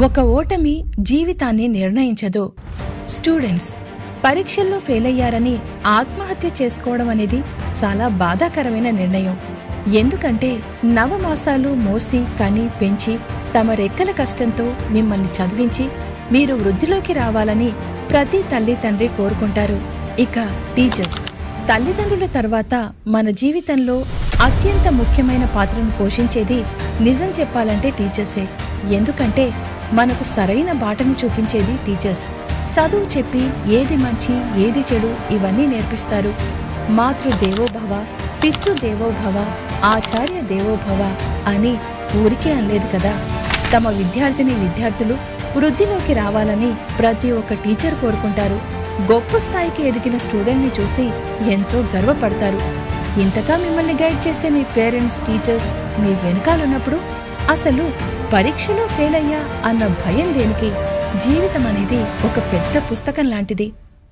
ఒక ఓటమి జీవితాన్ని నిర్ణయించదు. స్టూడెంట్స్, పరీక్షల్లో ఫెయిల్ అయ్యారని ఆత్మహత్య చేసుకోవడం అనేది చాలా బాధాకరమైన నిర్ణయం. ఎందుకంటే నవమాసాలు మోసి కని పెంచి తమ రెక్కల కష్టంతో మిమ్మల్ని చదివించి మీరు వృద్ధిలోకి రావాలని ప్రతి తల్లి తండ్రి కోరుకుంటారు. ఇక టీచర్స్, తల్లిదండ్రుల తర్వాత మన జీవితంలో అత్యంత ముఖ్యమైన పాత్రను పోషించేది నిజం చెప్పాలంటే టీచర్సే. ఎందుకంటే మనకు సరైన బాటను చూపించేది టీచర్స్. చదువు చెప్పి ఏది మంచి ఏది చెడు ఇవన్నీ నేర్పిస్తారు. మాతృదేవోభవ, పితృదేవోభవ, ఆచార్య దేవోభవ అని ఊరికే అనలేదు కదా. తమ విద్యార్థులు వృద్ధిలోకి రావాలని ప్రతి ఒక్క టీచర్ కోరుకుంటారు. గొప్ప స్థాయికి ఎదిగిన స్టూడెంట్ని చూసి ఎంతో గర్వపడతారు. ఇంతగా మిమ్మల్ని గైడ్ చేసే మీ పేరెంట్స్, టీచర్స్ మీ వెనకాలన్నప్పుడు అసలు పరీక్షలో ఫెయిల్ అయ్యా అన్న భయం దేనికి? జీవితం అనేది ఒక పెద్ద పుస్తకం లాంటిది.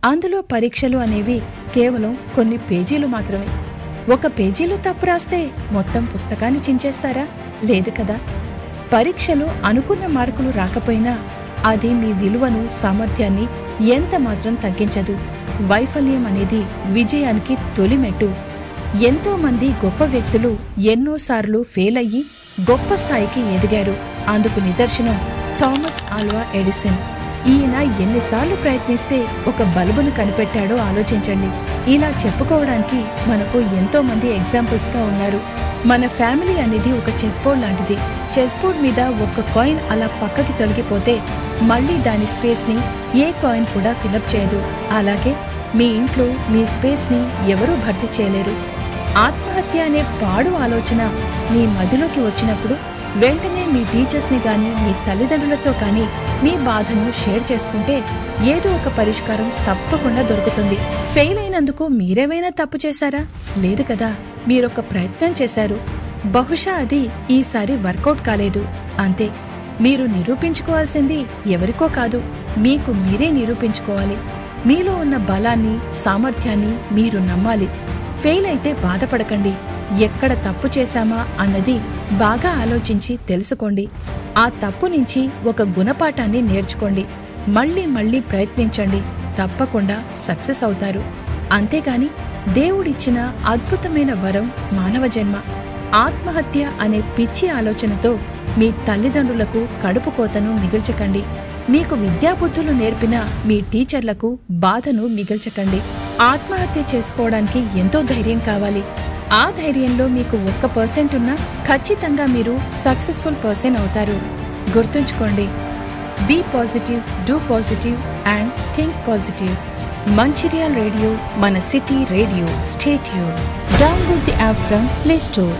అందులో పరీక్షలు అనేవి కేవలం కొన్ని పేజీలు మాత్రమే. ఒక పేజీలో తప్పు రాస్తే మొత్తం పుస్తకాన్ని చించేస్తారా? లేదు కదా. పరీక్షలో అనుకున్న మార్కులు రాకపోయినా అది మీ విలువను, సామర్థ్యాన్ని ఎంత మాత్రం తగ్గించదు. వైఫల్యం అనేది విజయానికి తొలిమెట్టు. ఎంతో మంది గొప్ప వ్యక్తులు ఎన్నోసార్లు ఫెయిల్ అయ్యి గొప్ప స్థాయికి ఎదిగారు. అందుకు నిదర్శనం థామస్ ఆల్వా ఎడిసన్. ఈయన ఎన్నిసార్లు ప్రయత్నిస్తే ఒక బల్బును కనిపెట్టాడో ఆలోచించండి. ఇలా చెప్పుకోవడానికి మనకు ఎంతో మంది ఎగ్జాంపుల్స్ గా ఉన్నారు. మన ఫ్యామిలీ అనేది ఒక చెస్ బోర్డ్ లాంటిది. చెస్ బోర్డ్ మీద ఒక్క కాయిన్ అలా పక్కకి తొలగిపోతే మళ్లీ దాని స్పేస్ ని ఏ కాయిన్ కూడా ఫిలప్ చేయదు. అలాగే మీ ఇంట్లో మీ స్పేస్ ని ఎవరూ భర్తీ చేయలేరు. ఆత్మహత్య అనే పాడు ఆలోచన మీ మదిలోకి వచ్చినప్పుడు వెంటనే మీ టీచర్స్ని గాని మీ తల్లిదండ్రులతో కానీ మీ బాధను షేర్ చేసుకుంటే ఏదో ఒక పరిష్కారం తప్పకుండా దొరుకుతుంది. ఫెయిల్ అయినందుకు మీరేమైనా తప్పు చేశారా? లేదు కదా. మీరొక ప్రయత్నం చేశారు. బహుశా అది ఈసారి వర్కౌట్ కాలేదు. అంతే. మీరు నిరూపించుకోవాల్సింది ఎవరికో కాదు, మీకు మీరే నిరూపించుకోవాలి. మీలో ఉన్న బలాన్ని, సామర్థ్యాన్ని మీరు నమ్మాలి. ఫెయిల్ అయితే బాధపడకండి. ఎక్కడ తప్పు చేశామా అన్నది బాగా ఆలోచించి తెలుసుకోండి. ఆ తప్పు నుంచి ఒక గుణపాఠాన్ని నేర్చుకోండి. మళ్ళీ ప్రయత్నించండి. తప్పకుండా సక్సెస్ అవుతారు. అంతేగాని దేవుడిచ్చిన అద్భుతమైన వరం మానవ జన్మ. ఆత్మహత్య అనే పిచ్చి ఆలోచనతో మీ తల్లిదండ్రులకు కడుపు కోతను మిగిల్చకండి. మీకు విద్యాబుద్ధులు నేర్పిన మీ టీచర్లకు బాధను మిగిల్చకండి. ఆత్మహత్య చేసుకోవడానికి ఎంతో ధైర్యం కావాలి. ఆ ధైర్యంలో మీకు 1% ఉన్నా ఖచ్చితంగా మీరు సక్సెస్ఫుల్ పర్సన్ అవుతారు. గుర్తుంచుకోండి. Be positive, do positive and think positive. Mancherial radio, మన city radio. Stay tuned. Download the app from play store.